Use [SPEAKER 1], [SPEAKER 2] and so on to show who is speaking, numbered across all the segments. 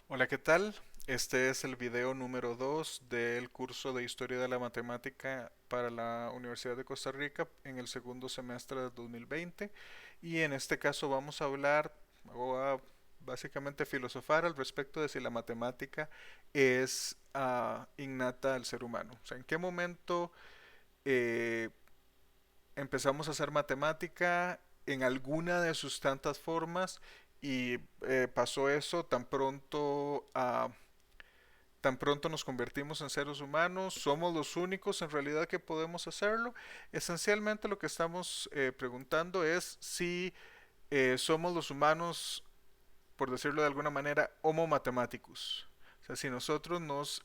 [SPEAKER 1] Hola, ¿qué tal? Este es el video número 2 del curso de Historia de la Matemática para la Universidad de Costa Rica en el segundo semestre de 2020 y en este caso vamos a hablar o a básicamente filosofar al respecto de si la matemática es innata al ser humano. O sea, ¿en qué momento eh, empezamos a hacer matemática en alguna de sus tantas formas y pasó eso tan pronto nos convertimos en seres humanos, somos los únicos en realidad que podemos hacerlo? Esencialmente lo que estamos preguntando es si somos los humanos, por decirlo de alguna manera, homo mathematicus. O sea, si nosotros nos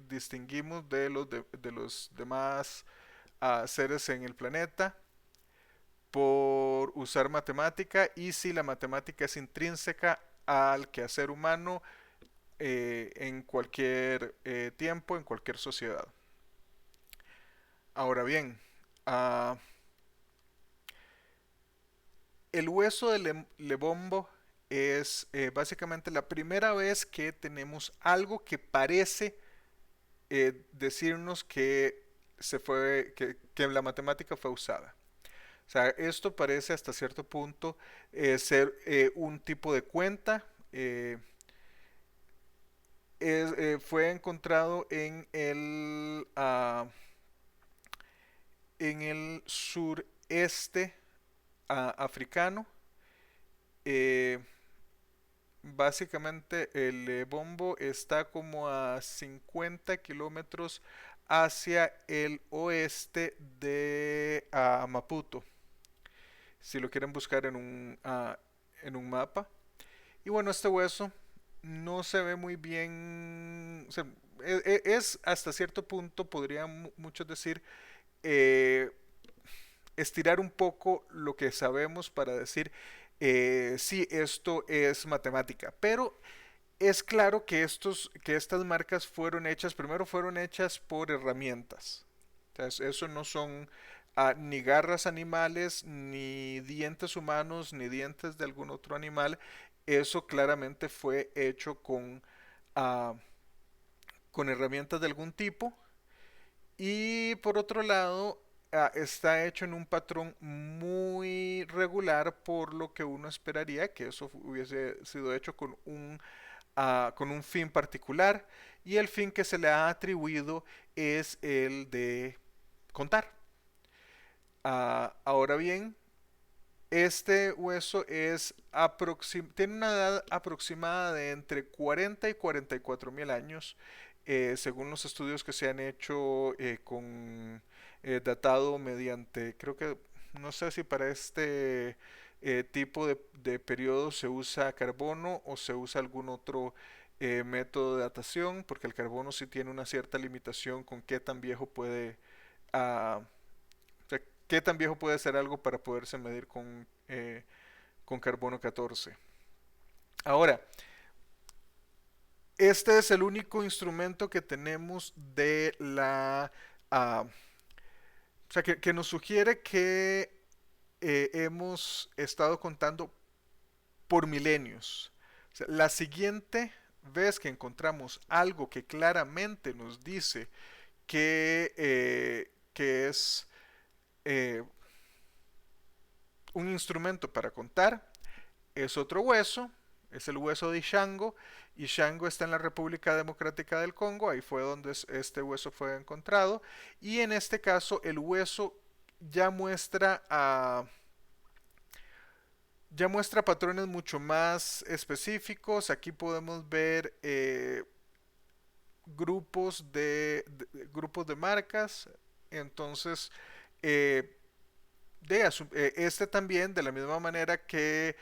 [SPEAKER 1] distinguimos de los demás seres en el planeta por usar matemática y si la matemática es intrínseca al quehacer humano en cualquier tiempo, en cualquier sociedad. Ahora bien, uh, el hueso de Lebombo es básicamente la primera vez que tenemos algo que parece decirnos que la matemática fue usada. O sea, esto parece hasta cierto punto ser un tipo de cuenta. Fue encontrado en el sureste africano. Eh, Básicamente el bombo está como a 50 kilómetros hacia el oeste de Maputo, si lo quieren buscar en un mapa. Y bueno, este hueso no se ve muy bien, o sea, es hasta cierto punto, podrían muchos decir, eh, estirar un poco lo que sabemos para decir si esto es matemática. Pero es claro que que estas marcas primero fueron hechas por herramientas. Entonces, eso no son ni garras animales, ni dientes humanos, ni dientes de algún otro animal. Eso claramente fue hecho ah, con herramientas de algún tipo. Y por otro lado, está hecho en un patrón muy regular, por lo que uno esperaría que eso hubiese sido hecho con un fin particular, y el fin que se le ha atribuido es el de contar. Ahora bien, este hueso tiene una edad aproximada de entre 40 y 44 mil años, según los estudios que se han hecho datado mediante, creo que, no sé si para este tipo de periodo se usa carbono o se usa algún otro método de datación, porque el carbono sí tiene una cierta limitación con qué tan viejo ah, o sea, qué tan viejo puede ser algo para poderse medir con carbono 14. Ahora, este es el único instrumento que tenemos o sea, que nos sugiere que hemos estado contando por milenios. O sea, la siguiente vez que encontramos algo que claramente nos dice que es eh, un instrumento para contar, es otro hueso, es el hueso de Ishango, y Ishango está en la República Democrática del Congo, ahí fue donde este hueso fue encontrado, y en este caso el hueso ya muestra, ya muestra patrones mucho más específicos. Aquí podemos ver grupos de marcas. Entonces, eh, este también, de la misma manera que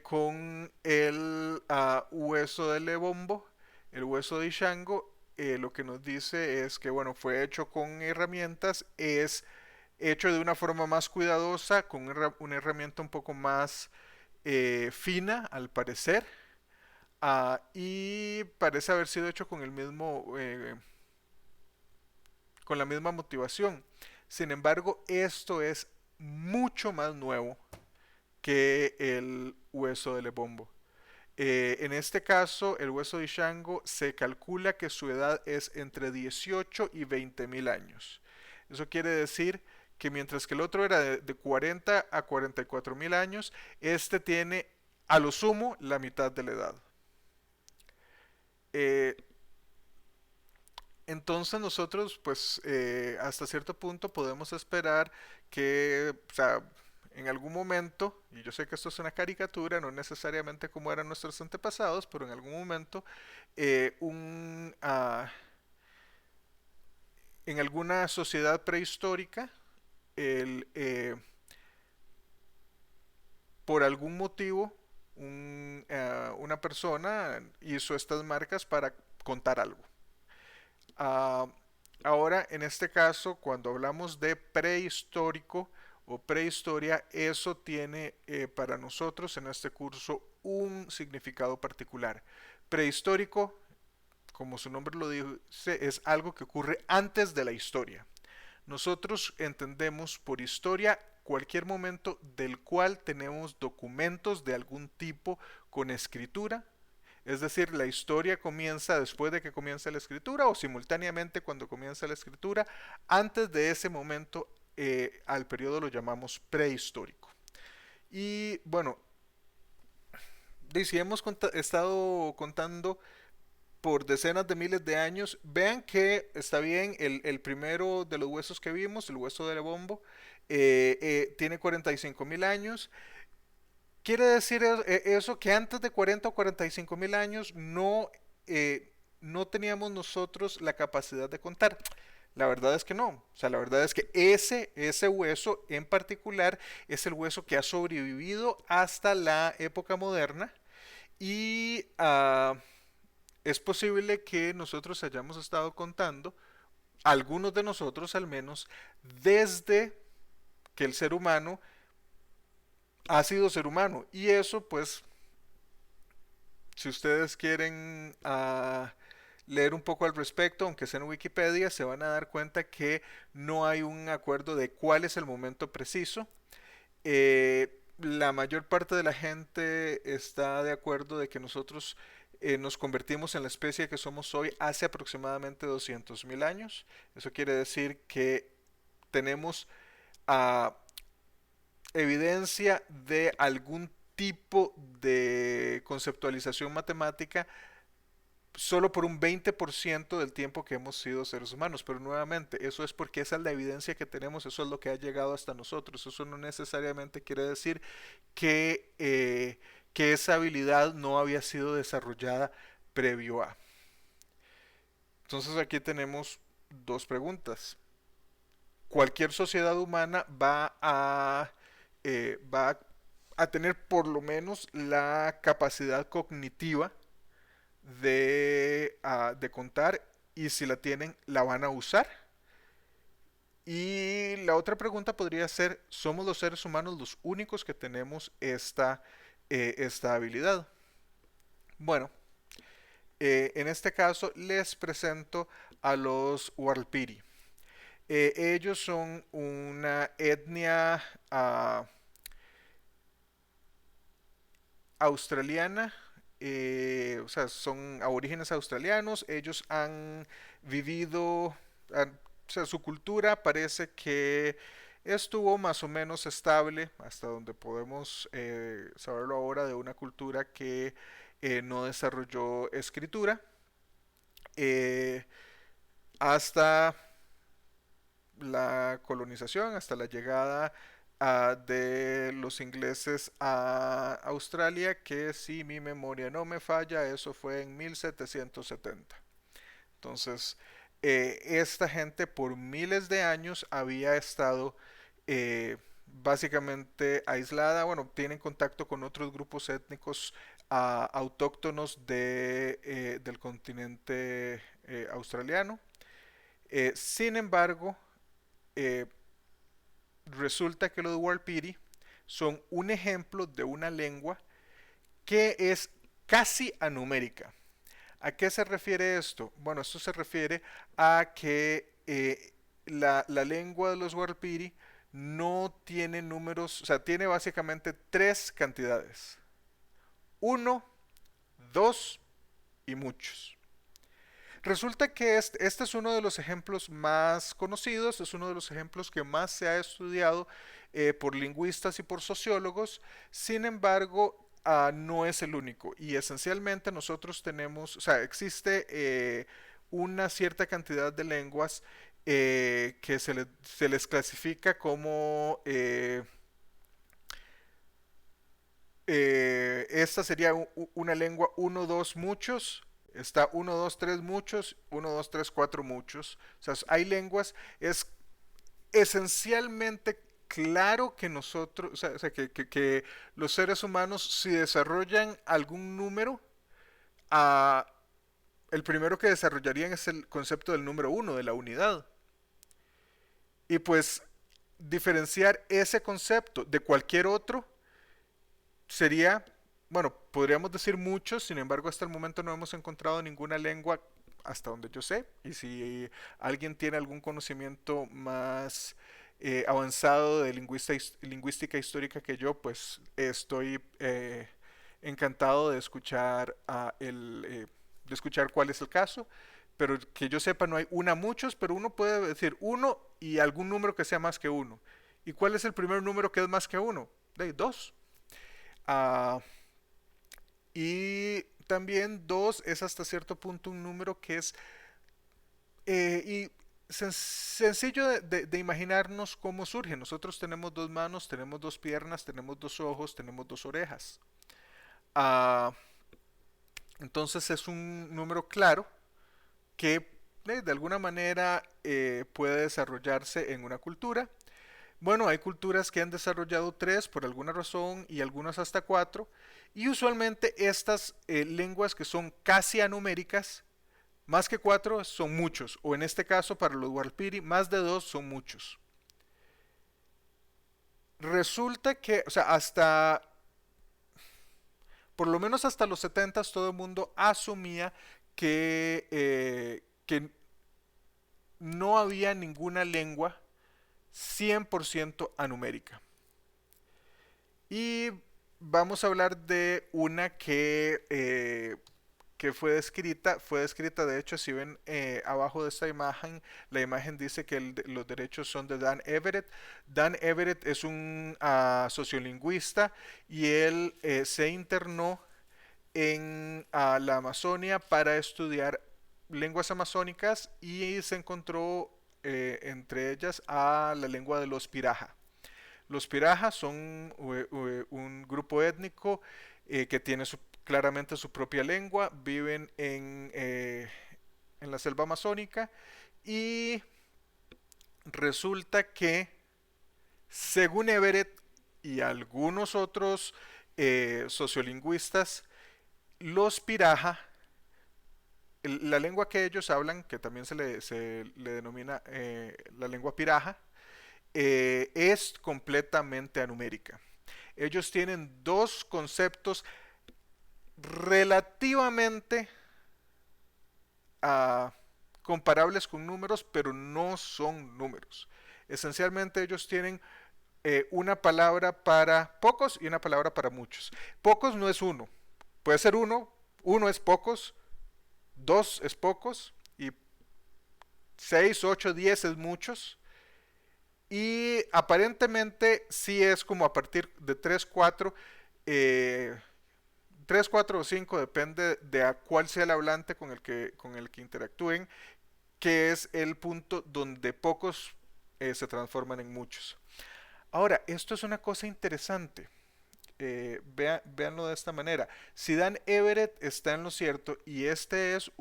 [SPEAKER 1] con el hueso de Lebombo, el hueso de Ishango, lo que nos dice es que, bueno, fue hecho con herramientas, es hecho de una forma más cuidadosa, con una herramienta un poco más fina, al parecer, y parece haber sido hecho con la misma motivación. Sin embargo, esto es mucho más nuevo que el hueso de Lebombo. En este caso, el hueso de Ishango se calcula que su edad es entre 18 y 20 mil años. Eso quiere decir que mientras que el otro era de 40 a 44 mil años, este tiene a lo sumo la mitad de la edad. Eh, entonces nosotros, pues, hasta cierto punto podemos esperar que, o sea, en algún momento, y yo sé que esto es una caricatura, no necesariamente como eran nuestros antepasados, pero en algún momento, eh, un, ah, en alguna sociedad prehistórica, el, por algún motivo, una persona hizo estas marcas para contar algo. Ah, ahora, en este caso, cuando hablamos de prehistórico o prehistoria, eso tiene para nosotros en este curso un significado particular. Prehistórico, como su nombre lo dice, es algo que ocurre antes de la historia. Nosotros entendemos por historia cualquier momento del cual tenemos documentos de algún tipo con escritura, es decir, la historia comienza después de que comienza la escritura o simultáneamente cuando comienza la escritura. Antes de ese momento, al periodo lo llamamos prehistórico. Y bueno, si hemos estado contando por decenas de miles de años, vean que está bien, el primero de los huesos que vimos, el hueso de Lebombo, tiene 45 mil años. Quiere decir eso que antes de 40 o 45 mil años no teníamos nosotros la capacidad de contar. La verdad es que no. O sea, la verdad es que ese hueso en particular es el hueso que ha sobrevivido hasta la época moderna y es posible que nosotros hayamos estado contando, algunos de nosotros al menos, desde que el ser humano ha sido ser humano. Y eso pues si ustedes quieren leer un poco al respecto, aunque sea en Wikipedia, se van a dar cuenta que no hay un acuerdo de cuál es el momento preciso. La mayor parte de la gente está de acuerdo de que nosotros nos convertimos en la especie que somos hoy hace aproximadamente 200 mil años. Eso quiere decir que tenemos ah, evidencia de algún tipo de conceptualización matemática solo por un 20% del tiempo que hemos sido seres humanos, pero nuevamente, eso es porque esa es la evidencia que tenemos, eso es lo que ha llegado hasta nosotros, eso no necesariamente quiere decir que esa habilidad no había sido desarrollada previo a. Entonces aquí tenemos dos preguntas. Cualquier sociedad humana va a tener por lo menos la capacidad cognitiva de contar y si la tienen, la van a usar. Y la otra pregunta podría ser, ¿somos los seres humanos los únicos que tenemos esta habilidad? Bueno, en este caso les presento a los Warlpiri. Ellos son una etnia australiana, o sea, son aborígenes australianos, ellos han vivido, o sea, su cultura parece que estuvo más o menos estable, hasta donde podemos saberlo ahora, de una cultura que no desarrolló escritura, eh, hasta la colonización, hasta la llegada de los ingleses a Australia, que si mi memoria no me falla, eso fue en 1770. Entonces, esta gente por miles de años había estado básicamente aislada, bueno, tienen contacto con otros grupos étnicos autóctonos del continente australiano. Sin embargo, eh, resulta que los Warpiri son un ejemplo de una lengua que es casi anumérica. ¿A qué se refiere esto? Bueno, esto se refiere a que la lengua de los Warpiri no tiene números, o sea, tiene básicamente tres cantidades. Uno, dos y muchos. Resulta que este es uno de los ejemplos más conocidos, es uno de los ejemplos que más se ha estudiado por lingüistas y por sociólogos. Sin embargo, no es el único. Y esencialmente nosotros tenemos, o sea, existe una cierta cantidad de lenguas que se les clasifica como esta sería una lengua uno 2 muchos. Está uno 2 3 muchos, uno 2 3 4 muchos. O sea, hay lenguas, es esencialmente claro que nosotros, o sea, que los seres humanos, si desarrollan algún número, ah, el primero que desarrollarían es el concepto del número uno, de la unidad. Y pues diferenciar ese concepto de cualquier otro sería, bueno, podríamos decir muchos, sin embargo, hasta el momento no hemos encontrado ninguna lengua, hasta donde yo sé, y si alguien tiene algún conocimiento más avanzado de lingüística histórica que yo, pues estoy encantado de escuchar de escuchar cuál es el caso, pero que yo sepa no hay una muchos, pero uno puede decir uno y algún número que sea más que uno. ¿Y cuál es el primer número que es más que uno? De dos. Ah, y también dos es hasta cierto punto un número que es sencillo de imaginarnos cómo surge. Nosotros tenemos dos manos, tenemos dos piernas, tenemos dos ojos, tenemos dos orejas. Ah, entonces es un número claro que de alguna manera puede desarrollarse en una cultura. Bueno, hay culturas que han desarrollado tres por alguna razón y algunas hasta cuatro. Y usualmente estas lenguas que son casi anuméricas, más que cuatro son muchos. O en este caso, para los Warlpiri, más de dos son muchos. Resulta que, o sea, hasta, por lo menos hasta los 70 todo el mundo asumía que no había ninguna lengua 100% anumérica. Y vamos a hablar de una que fue descrita de hecho, si ven abajo de esta imagen, la imagen dice que los derechos son de Dan Everett. Dan Everett es un sociolingüista y él se internó en la Amazonia para estudiar lenguas amazónicas y se encontró entre ellas a la lengua de los Piraja. Los Piraja son un grupo étnico que tiene claramente su propia lengua, viven en la selva amazónica y resulta que, según Everett y algunos otros sociolingüistas, los Piraja, la lengua que ellos hablan, que también se le denomina la lengua Piraja, es completamente anumérica. Ellos tienen dos conceptos relativamente uh, comparables con números, pero no son números. Esencialmente ellos tienen una palabra para pocos y una palabra para muchos. Pocos no es uno, puede ser uno, uno es pocos, dos es pocos y 6, 8, 10 es muchos. Y aparentemente sí es como a partir de 3 4 3, 4 o 5 depende de a cuál sea el hablante con el que interactúen, que es el punto donde pocos se transforman en muchos. Ahora, esto es una cosa interesante. Véanlo de esta manera. Si Dan Everett está en lo cierto y este es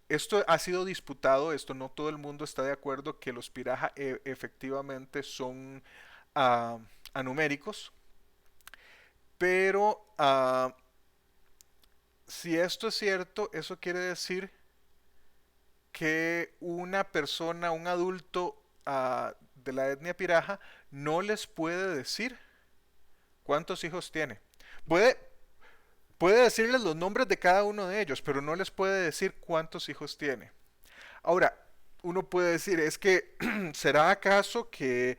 [SPEAKER 1] esto ha sido disputado, esto no todo el mundo está de acuerdo que los Piraja efectivamente son uh, anuméricos, pero si esto es cierto, eso quiere decir que una persona, un adulto de la etnia Piraja, no les puede decir cuántos hijos tiene. Puede, puede decirles los nombres de cada uno de ellos, pero no les puede decir cuántos hijos tiene. Ahora, uno puede decir, es que, ¿será acaso que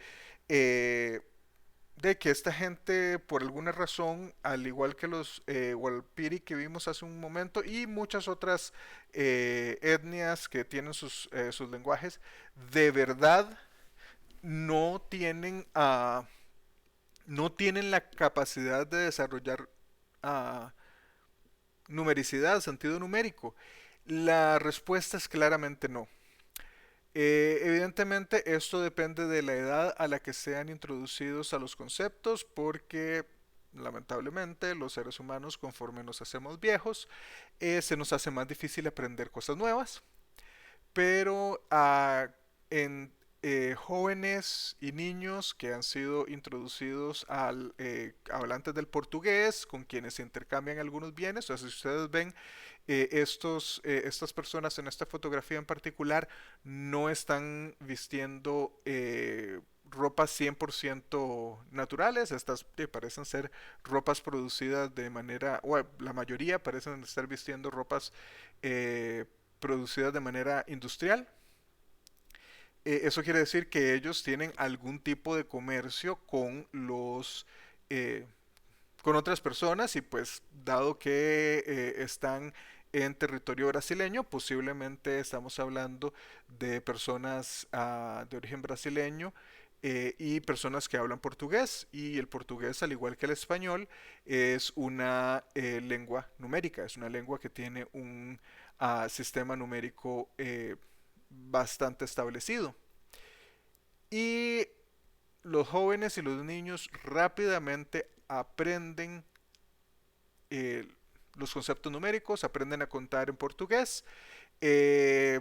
[SPEAKER 1] de que esta gente, por alguna razón, al igual que los Walpiri que vimos hace un momento y muchas otras etnias que tienen sus lenguajes, de verdad no tienen, no tienen la capacidad de desarrollar ah, numericidad, sentido numérico. La respuesta es claramente no. Evidentemente esto depende de la edad a la que sean introducidos a los conceptos porque lamentablemente los seres humanos conforme nos hacemos viejos se nos hace más difícil aprender cosas nuevas, pero en jóvenes y niños que han sido introducidos al hablantes del portugués con quienes se intercambian algunos bienes, o sea, si ustedes ven estas personas en esta fotografía en particular no están vistiendo ropas 100% naturales, estas parecen ser ropas producidas de manera, o la mayoría parecen estar vistiendo ropas eh, producidas de manera industrial. Eso quiere decir que ellos tienen algún tipo de comercio con eh, con otras personas y pues dado que están en territorio brasileño, posiblemente estamos hablando de personas de origen brasileño y personas que hablan portugués y el portugués al igual que el español es una lengua numérica, es una lengua que tiene un sistema numérico bastante establecido y los jóvenes y los niños rápidamente aprenden eh, los conceptos numéricos, aprenden a contar en portugués. Eh,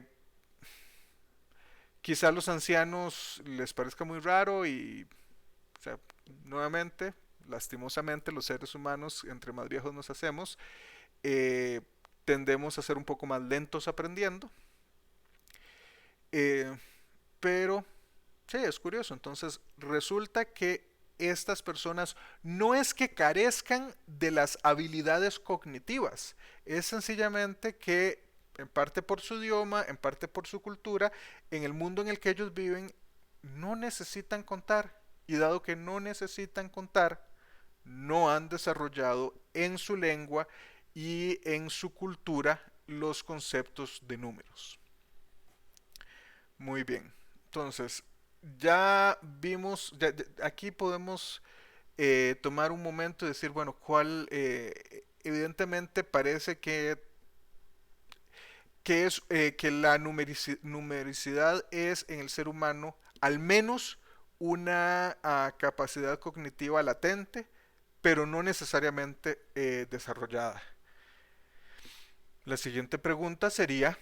[SPEAKER 1] Quizá a los ancianos les parezca muy raro y, o sea, nuevamente, lastimosamente, los seres humanos, entre más viejos nos hacemos, eh, tendemos a ser un poco más lentos aprendiendo. Eh, pero sí, es curioso. Entonces, resulta que estas personas no es que carezcan de las habilidades cognitivas, es sencillamente que en parte por su idioma, en parte por su cultura, en el mundo en el que ellos viven, no necesitan contar. Y dado que no necesitan contar, no han desarrollado en su lengua y en su cultura los conceptos de números. Muy bien. Entonces, ya vimos, aquí podemos tomar un momento y decir, bueno, evidentemente parece que la numericidad es en el ser humano al menos una capacidad cognitiva latente, pero no necesariamente desarrollada. La siguiente pregunta sería,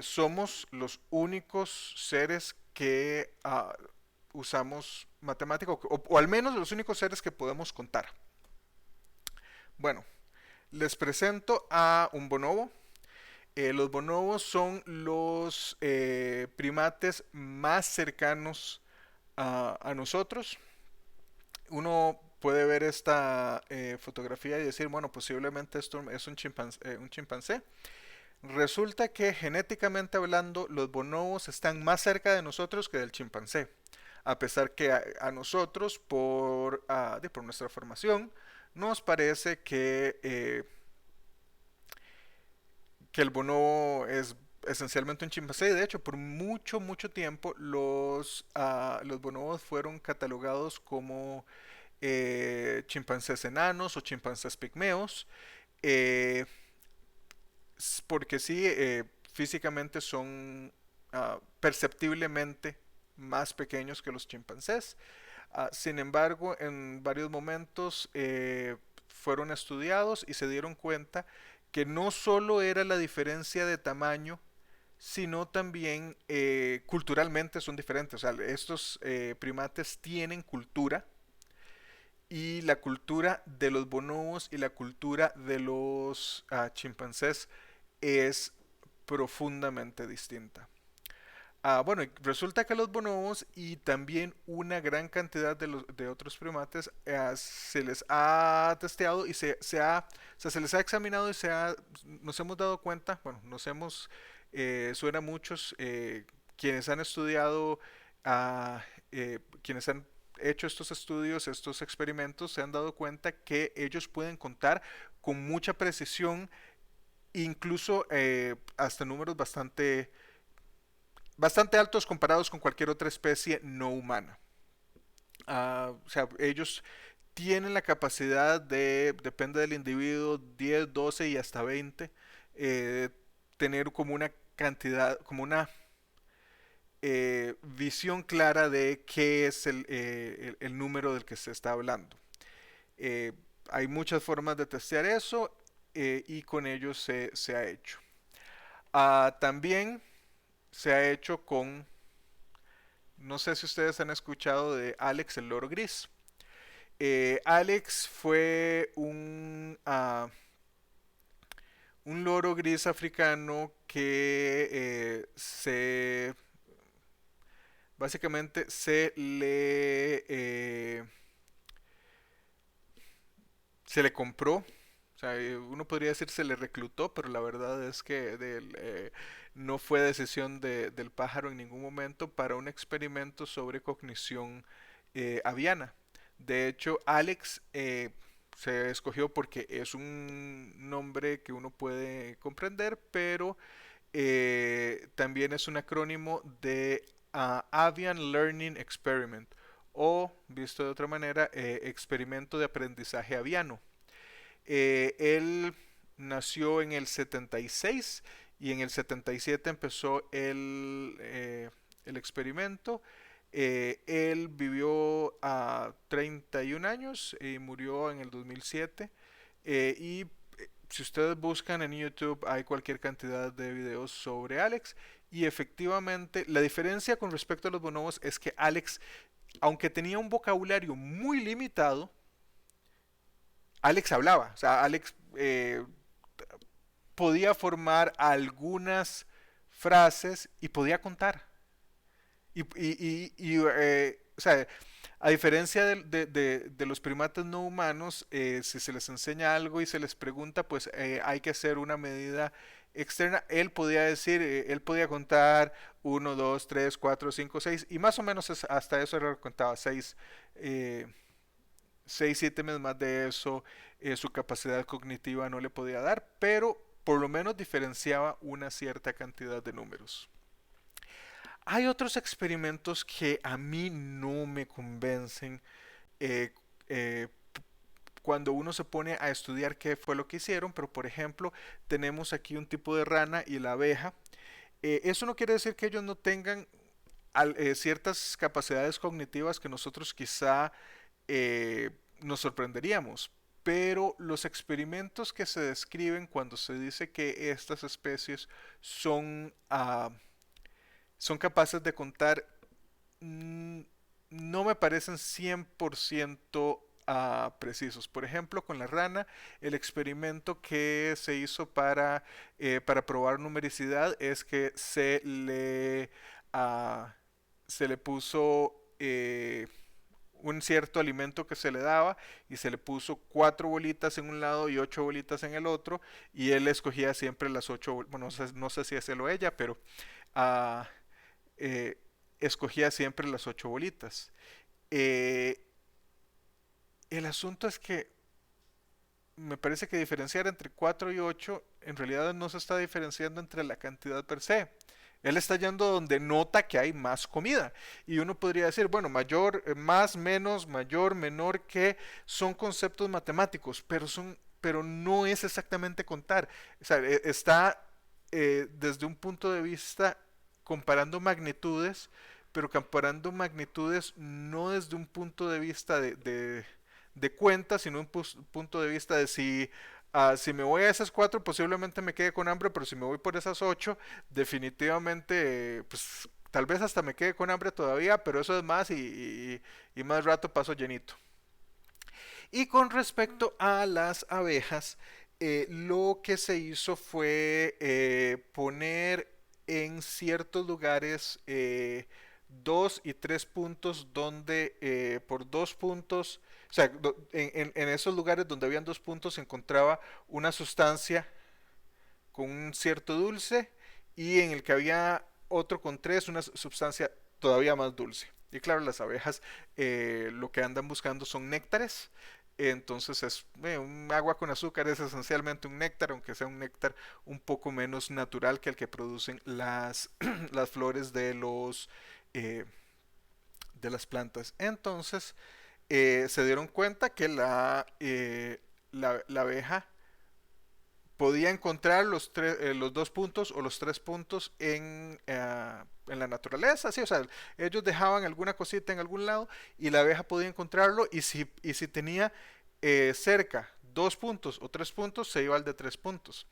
[SPEAKER 1] somos los únicos seres que usamos matemática, o al menos los únicos seres que podemos contar. Bueno, les presento a un bonobo. Los bonobos son los primates más cercanos a nosotros. Uno puede ver esta fotografía y decir, bueno, posiblemente esto es un chimpancé. Resulta que genéticamente hablando, los bonobos están más cerca de nosotros que del chimpancé. A pesar que a nosotros, por nuestra formación, nos parece que el bonobo es esencialmente un chimpancé. De hecho, por mucho, mucho tiempo, los bonobos fueron catalogados como chimpancés enanos o chimpancés pigmeos. eh, Porque sí, físicamente son perceptiblemente más pequeños que los chimpancés. Sin embargo, en varios momentos fueron estudiados y se dieron cuenta que no solo era la diferencia de tamaño, sino también culturalmente son diferentes. O sea, estos primates tienen cultura y la cultura de los bonobos y la cultura de los chimpancés es profundamente distinta. Bueno, resulta que los bonobos y también una gran cantidad de otros primates se les ha testeado y o sea, se les ha examinado y nos hemos dado cuenta, bueno, suena a muchos quienes han estudiado, quienes han hecho estos estudios, estos experimentos, se han dado cuenta que ellos pueden contar con mucha precisión, incluso hasta números bastante altos comparados con cualquier otra especie no humana. O sea, ellos tienen la capacidad de, depende del individuo, 10, 12 y hasta 20, eh, tener como una cantidad, como una visión clara de qué es el número del que se está hablando. Eh, Hay muchas formas de testear eso y con ello se ha hecho. También se ha hecho con, no sé si ustedes han escuchado de Alex el loro gris. Alex fue un loro gris africano que básicamente se le compró. O sea, uno podría decir se le reclutó, pero la verdad es que no fue decisión del pájaro en ningún momento para un experimento sobre cognición aviana. De hecho, Alex se escogió porque es un nombre que uno puede comprender, pero también es un acrónimo de Avian Learning Experiment, o, visto de otra manera, experimento de aprendizaje aviano. Él nació en el 76 y en el 77 empezó el experimento. Él vivió a 31 años y murió en el 2007. Y si ustedes buscan en YouTube hay cualquier cantidad de videos sobre Alex. Y efectivamente la diferencia con respecto a los bonobos es que Alex, aunque tenía un vocabulario muy limitado, Alex hablaba. O sea, Alex podía formar algunas frases y podía contar. O sea, a diferencia de los primates no humanos, si se les enseña algo y se les pregunta, pues hay que hacer una medida externa. Él podía decir, él podía contar uno, 2, 3, 4, 5, 6 y más o menos hasta eso era lo que contaba, 6, 6, 7 meses más de eso, su capacidad cognitiva no le podía dar, pero por lo menos diferenciaba una cierta cantidad de números. Hay otros experimentos que a mí no me convencen eh, eh, cuando uno se pone a estudiar qué fue lo que hicieron, pero por ejemplo tenemos aquí un tipo de rana y la abeja. Eso no quiere decir que ellos no tengan ciertas capacidades cognitivas que nosotros quizá nos sorprenderíamos, pero los experimentos que se describen cuando se dice que estas especies son, son capaces de contar, mm, no me parecen 100% precisos. Por ejemplo, con la rana, el experimento que se hizo para probar numericidad es que ah, se le puso un cierto alimento que se le daba y se le puso 4 bolitas en un lado y 8 bolitas en el otro y él escogía siempre las 8, bueno, no sé si es él o ella, pero ah, eh, escogía siempre las 8 bolitas. Eh, el asunto es que me parece que diferenciar entre 4 y 8 en realidad no se está diferenciando entre la cantidad per se. Él está yendo donde nota que hay más comida. Y uno podría decir, bueno, mayor, más, menos, mayor, menor, que son conceptos matemáticos, pero no es exactamente contar. O sea, está desde un punto de vista comparando magnitudes, pero comparando magnitudes no desde un punto de vista de cuenta, sino un punto de vista de si me voy a esas 4 posiblemente me quede con hambre, pero si me voy por esas 8 definitivamente pues tal vez hasta me quede con hambre todavía, pero eso es más y más rato paso llenito. Y con respecto a las abejas, lo que se hizo fue poner en ciertos lugares 2 y 3 puntos donde por 2 puntos, o sea, en esos lugares donde habían 2 puntos se encontraba una sustancia con un cierto dulce y en el que había otro con 3 una sustancia todavía más dulce. Y claro, las abejas lo que andan buscando son néctares. Entonces es un agua con azúcar es esencialmente un néctar, aunque sea un néctar un poco menos natural que el que producen las, las flores eh, de las plantas. Entonces se dieron cuenta que la abeja podía encontrar los dos puntos o los tres puntos en la naturaleza, sí, o sea, ellos dejaban alguna cosita en algún lado y la abeja podía encontrarlo y si tenía cerca dos puntos o tres puntos, se iba al de tres puntos.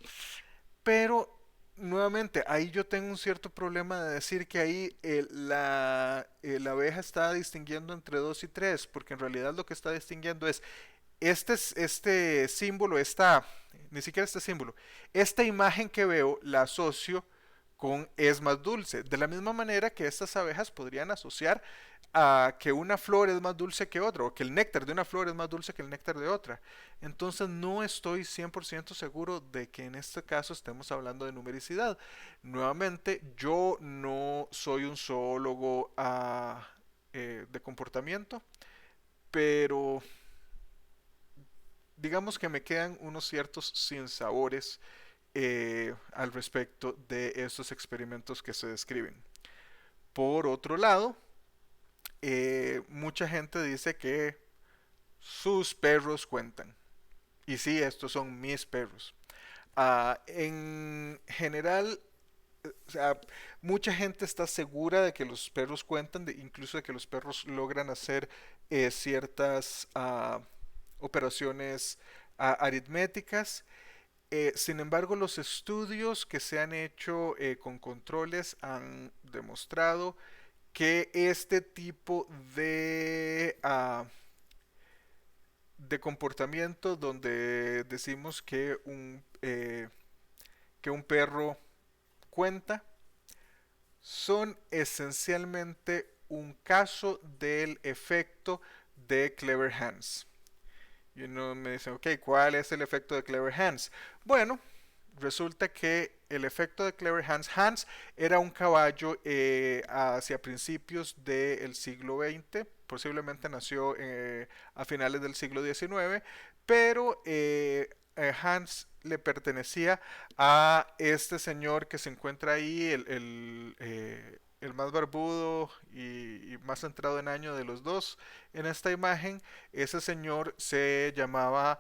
[SPEAKER 1] Pero nuevamente, ahí yo tengo un cierto problema de decir que ahí la abeja está distinguiendo entre dos y tres, porque en realidad lo que está distinguiendo es este símbolo, ni siquiera este símbolo, esta imagen que veo la asocio con es más dulce. De la misma manera que estas abejas podrían asociar a que una flor es más dulce que otra, o que el néctar de una flor es más dulce que el néctar de otra. Entonces no estoy 100% seguro de que en este caso estemos hablando de numericidad. Nuevamente, yo no soy un zoólogo de comportamiento, pero digamos que me quedan unos ciertos sinsabores al respecto de estos experimentos que se describen. Por otro lado, mucha gente dice que sus perros cuentan. Y sí, estos son mis perros. En general, o sea, mucha gente está segura de que los perros cuentan, incluso de que los perros logran hacer ciertas operaciones aritméticas. Sin embargo, los estudios que se han hecho con controles han demostrado que este tipo de comportamiento donde decimos que un perro cuenta son esencialmente un caso del efecto de Clever Hands. Y uno me dice, ok, ¿cuál es el efecto de Clever Hands? Bueno, resulta que el efecto de Clever Hands, Hans era un caballo hacia principios del siglo XX, posiblemente nació a finales del siglo XIX, pero Hans le pertenecía a este señor que se encuentra ahí, el más barbudo y más centrado en año de los dos en esta imagen. Ese señor se llamaba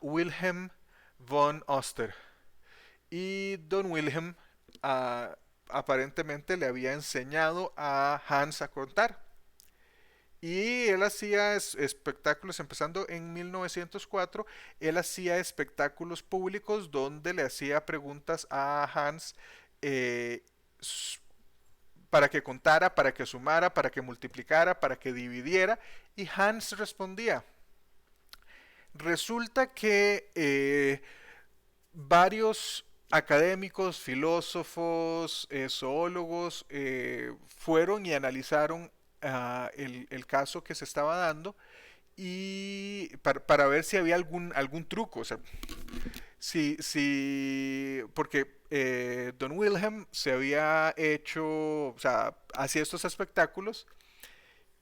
[SPEAKER 1] Wilhelm von Oster. Y Don Wilhelm aparentemente le había enseñado a Hans a contar. Y él hacía espectáculos, empezando en 1904, él hacía espectáculos públicos donde le hacía preguntas a Hans eh, para que contara, para que sumara, para que multiplicara, para que dividiera, y Hans respondía. Resulta que varios académicos, filósofos, zoólogos fueron y analizaron el caso que se estaba dando y para ver si había algún truco, o sea, porque Don Wilhelm se había hecho, o sea, hacía estos espectáculos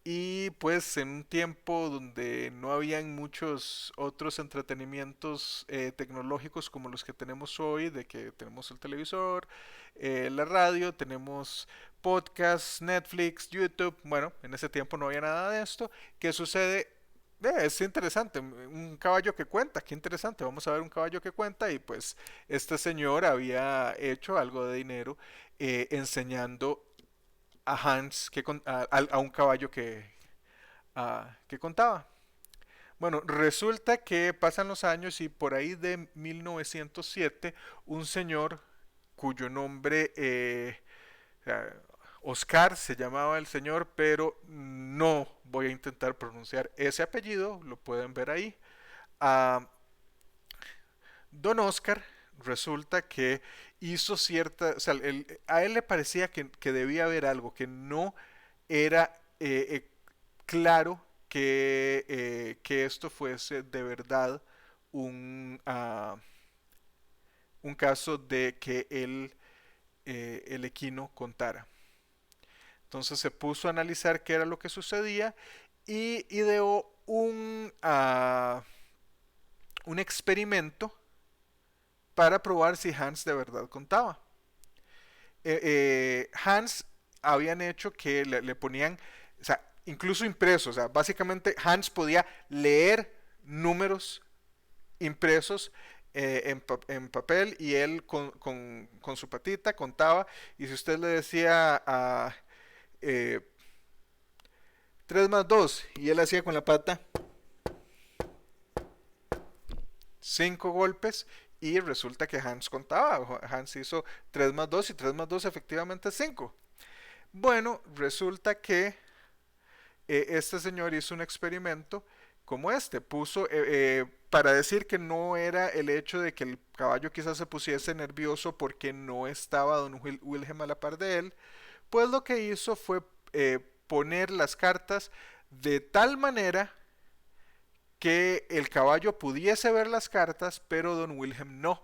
[SPEAKER 1] y pues en un tiempo donde no habían muchos otros entretenimientos tecnológicos como los que tenemos hoy, de que tenemos el televisor, la radio, tenemos podcasts, Netflix, YouTube, bueno, en ese tiempo no había nada de esto. ¿Qué sucede? Es interesante, un caballo que cuenta, qué interesante, vamos a ver un caballo que cuenta y pues este señor había hecho algo de dinero enseñando a Hans a un caballo que contaba. Bueno, resulta que pasan los años y por ahí de 1907 un señor cuyo nombre Oscar se llamaba el señor, pero no voy a intentar pronunciar ese apellido, lo pueden ver ahí. Uh, Don Oscar resulta que hizo cierta, o sea, a él le parecía que debía haber algo, que no era claro que esto fuese de verdad un caso de que el equino contara. Entonces se puso a analizar qué era lo que sucedía y ideó un experimento para probar si Hans de verdad contaba. Hans habían hecho que le ponían, o sea, incluso impresos, o sea, básicamente Hans podía leer números impresos en papel y él con su patita contaba y si usted le decía a 3 más 2 y él hacía con la pata 5 golpes y resulta que Hans contaba, Hans hizo 3 más 2 y 3 más 2 efectivamente es 5. Bueno, resulta que este señor hizo un experimento como este, puso, para decir que no era el hecho de que el caballo quizás se pusiese nervioso porque no estaba don Wilhelm a la par de él, pues lo que hizo fue poner las cartas de tal manera que el caballo pudiese ver las cartas, pero don Wilhelm no.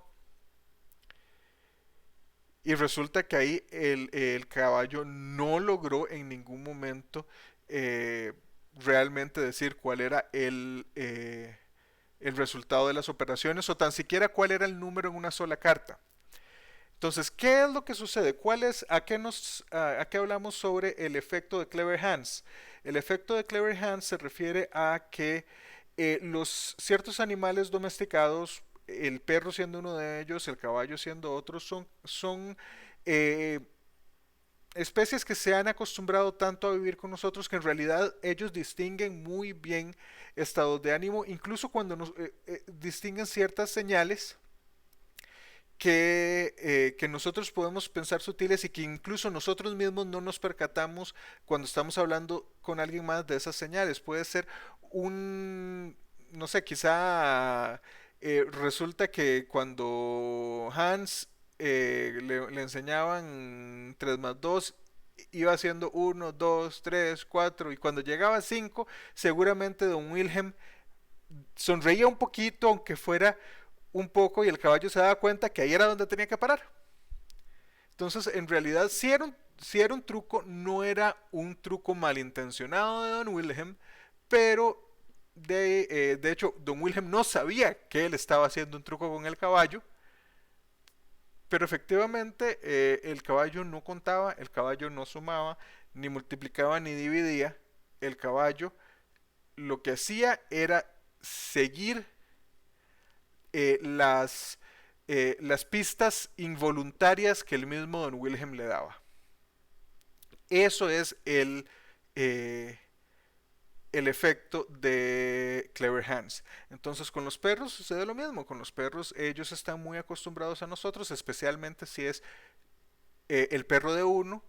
[SPEAKER 1] Y resulta que ahí el caballo no logró en ningún momento eh, realmente decir cuál era el resultado de las operaciones o tan siquiera cuál era el número en una sola carta. Entonces, ¿qué es lo que sucede? ¿A qué hablamos sobre el efecto de Clever Hands? El efecto de Clever Hands se refiere a que los ciertos animales domesticados, el perro siendo uno de ellos, el caballo siendo otro, son eh, especies que se han acostumbrado tanto a vivir con nosotros que en realidad ellos distinguen muy bien estados de ánimo, incluso cuando distinguen ciertas señales que nosotros podemos pensar sutiles y que incluso nosotros mismos no nos percatamos cuando estamos hablando con alguien más de esas señales. Puede ser un, no sé, quizá resulta que cuando Hans le enseñaban 3 más 2 iba haciendo uno 2 3 4 y cuando llegaba a 5 seguramente don Wilhelm sonreía un poquito aunque fuera un poco y el caballo se daba cuenta que ahí era donde tenía que parar. Entonces, en realidad, si era un truco, no era un truco malintencionado de Don Wilhelm, pero de hecho, Don Wilhelm no sabía que él estaba haciendo un truco con el caballo, pero efectivamente el caballo no contaba, el caballo no sumaba, ni multiplicaba, ni dividía. El caballo lo que hacía era seguir eh, las, las pistas involuntarias que el mismo Don Wilhelm le daba. Eso es eh, el efecto de Clever Hands. Entonces con los perros sucede lo mismo. Con los perros ellos están muy acostumbrados a nosotros, especialmente si es el perro de uno,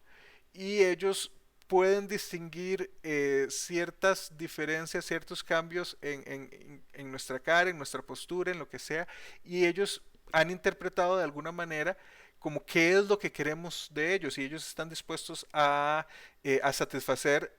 [SPEAKER 1] y ellos pueden distinguir ciertas diferencias, ciertos cambios en nuestra cara, en nuestra postura, en lo que sea, y ellos han interpretado de alguna manera como qué es lo que queremos de ellos y ellos están dispuestos a satisfacer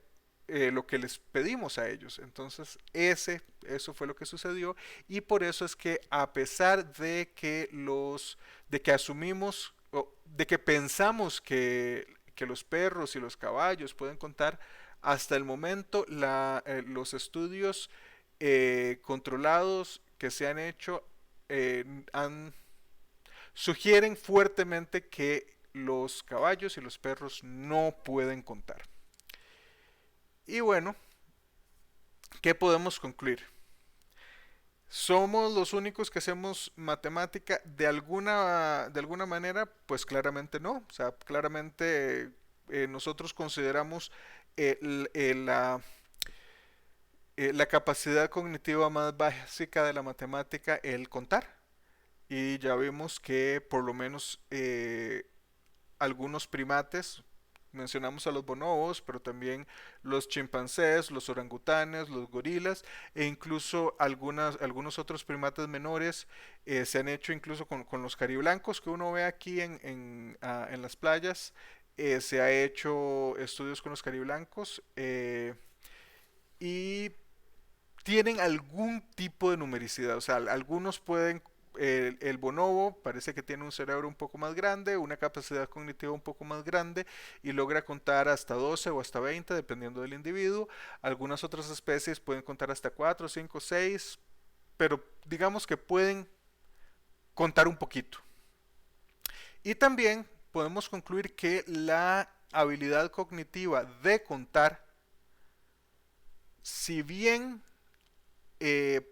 [SPEAKER 1] lo que les pedimos a ellos. Entonces, eso fue lo que sucedió y por eso es que a pesar de que asumimos, o de que pensamos que los perros y los caballos pueden contar, hasta el momento los estudios controlados que se han hecho eh, han, sugieren fuertemente que los caballos y los perros no pueden contar. Y bueno, ¿qué podemos concluir? ¿Somos los únicos que hacemos matemática de alguna manera? Pues claramente no. O sea, claramente nosotros consideramos la capacidad cognitiva más básica de la matemática el contar. Y ya vimos que por lo menos algunos primates, mencionamos a los bonobos, pero también los chimpancés, los orangutanes, los gorilas e incluso algunos otros primates menores se han hecho incluso con los cariblancos que uno ve aquí en las playas. Se ha hecho estudios con los cariblancos y tienen algún tipo de numericidad, o sea, algunos pueden el bonobo parece que tiene un cerebro un poco más grande, una capacidad cognitiva un poco más grande y logra contar hasta 12 o hasta 20 dependiendo del individuo. Algunas otras especies pueden contar hasta 4, 5, 6, pero digamos que pueden contar un poquito. Y también podemos concluir que la habilidad cognitiva de contar, si bien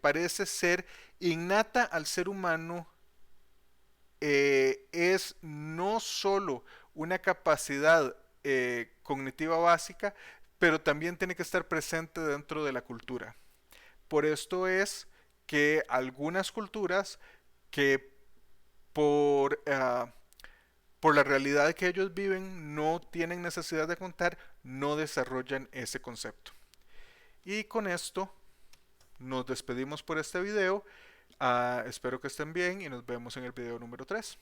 [SPEAKER 1] parece ser innata al ser humano, es no solo una capacidad cognitiva básica, pero también tiene que estar presente dentro de la cultura. Por esto es que algunas culturas que por, por la realidad que ellos viven no tienen necesidad de contar, no desarrollan ese concepto. Y con esto nos despedimos por este video. Espero que estén bien y nos vemos en el video número 3.